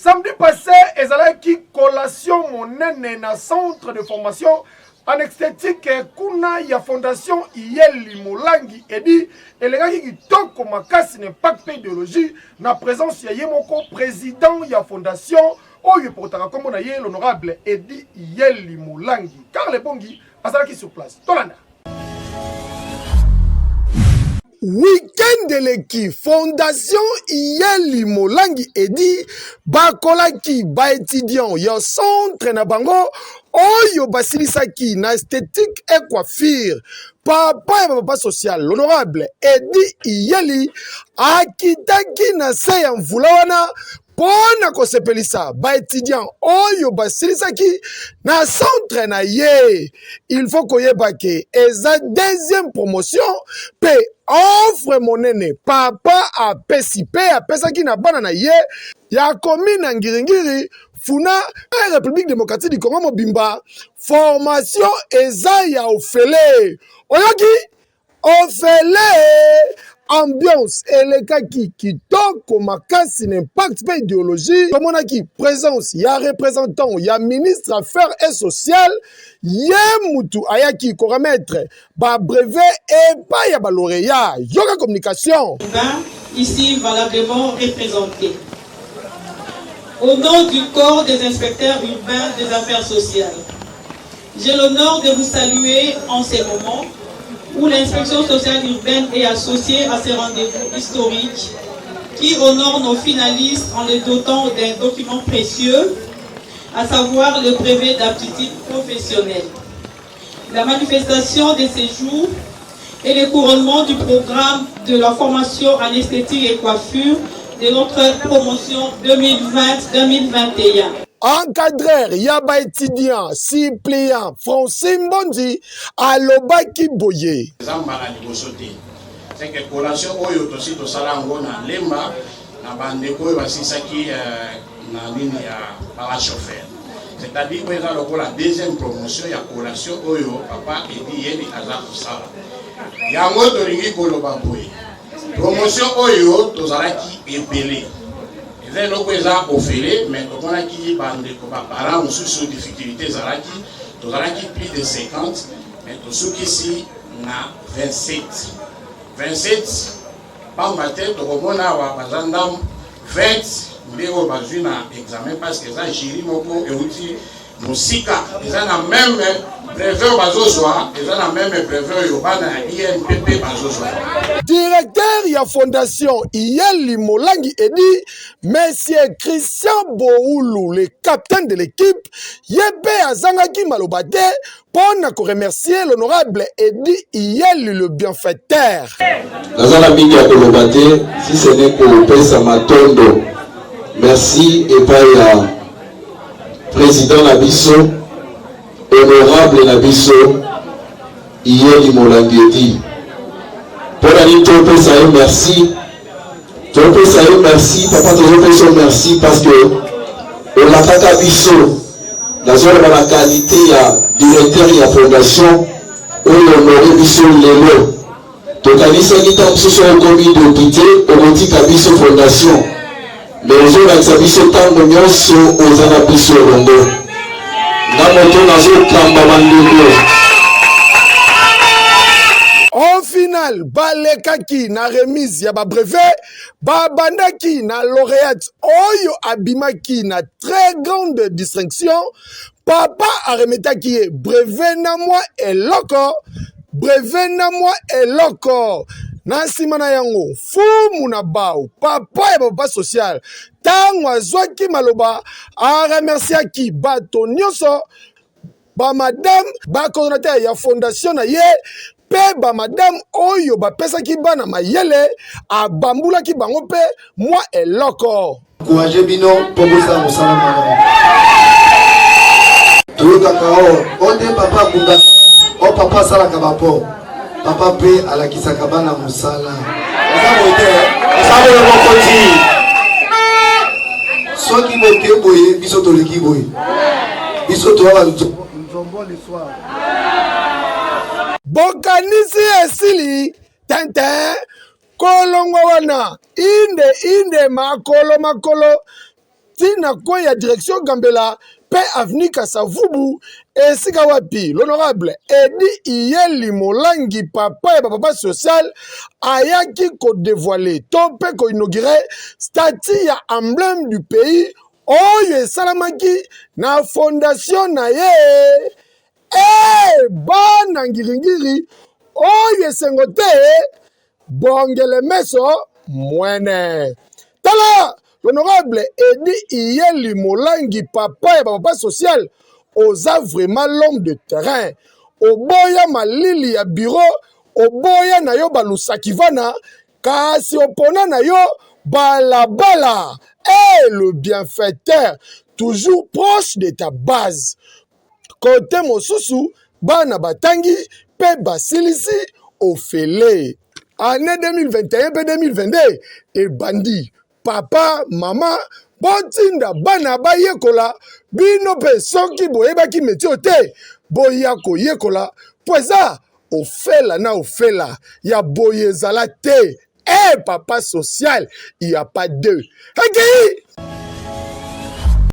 Samedi passé, ezalaki collation monene na centre de formation en esthétique kuna ya fondation Iyeli Molangi edi elengaki kitoko makasi n'impact idéologie na présence ya yemoko président ya fondation oyo portaka kombo na ye l'honorable Edi Iyeli Molangi car le bongi azalaki sur place. Tolanda. Week-end de l'équipe Fondation Iyeli Molangi Edi bakolaki ba étudiant yo centre na bango oyo basilisaki na esthétique et coiffure papa et papa social l'honorable Edi Iyeli akitaki na se ya mvula wana pona kosepelisa ba étudiant oyo basilisaki na centre na ye. Il faut koyeba ke eza deuxième promotion pe offre monene papa apesaki na bana na ye ya commune na Ngiringiri funa République démocratique du Congo mobimba formation eza ya ofele oyoki ofele ambiance elekaki kitoko makasi n'impact pe idéologie tomonaki présence ya représentant ya ministre affaires et sociales ye mutu ayaki ko remettre ba brevet et pas ya ba lauréat yoga communication ici valablement représenté au nom du corps des inspecteurs urbains des affaires sociales. J'ai l'honneur de vous saluer en ces moments où l'inspection sociale urbaine est associée à ces rendez-vous historiques qui honorent nos finalistes en les dotant d'un document précieux, à savoir le brevet d'aptitude professionnelle. La manifestation de ces jours et le couronnement du programme de la formation en esthétique et coiffure de notre promotion 2020-2021. Encadreur yaba étudiant suppléant Francine Bondi alobaki boye. C'est que collation oyo tosi tosala ngo na lemba na bandeko oyo basisaki na ligne ya parachauffeur. C'est-à-dire que c'est la deuxième promotion ya collation oyo papa Edi Iyeli aza kosala. Yango tolingi koloba boye. Promotion oyo tozalaki ebele. Ils ont offert, mais on a qui parents ont sous difficultés, ils ont plus de 50, mais tous qui ici, on a 27. 27, par ma tête, on a 20, mais on a un examen parce que ça, j'ai dit, et aussi, ils ont même brevet bazozoa, ils ont même brevet urbain INPP bazozoa. Directeur ya fondation Iyeli Molangi Edi, Monsieur Christian Boulou, le capitaine de l'équipe, yebe azangaki malobate pour ko remercier l'honorable Edi Iyeli le bienfaiteur. Nazana mingi ya kolobate, si ce n'est pour pesa matondo. Merci et par président Nabiso, honorable Nabiso, Iyeli Molangi Edi. Pour la ligne, merci. Merci, papa, merci parce que on a fait Bisso, la zone de la qualité, il y a directeur, il y a fondation, où on a Bisso Lélo. Donc, à l'issue sur le comité de pitié, on dit qu'à Bisso Fondation. Mais les gens ont Bisso tant de millions aux Anabisso Rondo. Namoto Nazo Kambamandino. Au final, balekaki na remise ya ba brevet, babandaki na lauréate oyo abimaki na très grande distinction, papa aremetaki brevet na moi eloko, brevet na moi eloko. Na nsima na yango, fumu na bao, papa et papa social, tango azwaki maloba, aremerciaki bato nyonso, ba madame, ba coordinateur ya fondation na ye, pe ba madame oyo ba pesa ki bana mayele abambula ki bango pe moi eloko courage bino pobosa mosala mwana toyoka kao onde papa kunda o papa sala kabapo papa pe alakisaka bana mosala eza mokoti soki boke boye biso toleki boye biso towa nzombo le soir. Bokanisi esili tente kolongo wana inde makolo ntina kwa ya direction Gambela pe avenue Kasavubu esika wapi l'honorable Edi Iyeli Molangi papa et papa social ayaki ko dévoiler to pe ko inaugurer statue ya emblème du pays oyo esalamaki na fondation na ye bana ngiringiri oyo esengo te bongele meso mwene tala l'honorable Edi Iyeli Molangi papa et papa social oza vraiment l'homme de terrain oboya malili ya bureau oboya na yo balusakivana kasi opona na yo balabala le bienfaiteur toujours proche de ta base côté mosusu bana batangi pe basilisi ofele année 2021 pe 2022 et bandi papa mama botinda bana bayekola bino pe soki boyebaki métier te boya koyekola po eza ofela na ofela ya boye ezala te papa social il y a pas deux. Hey,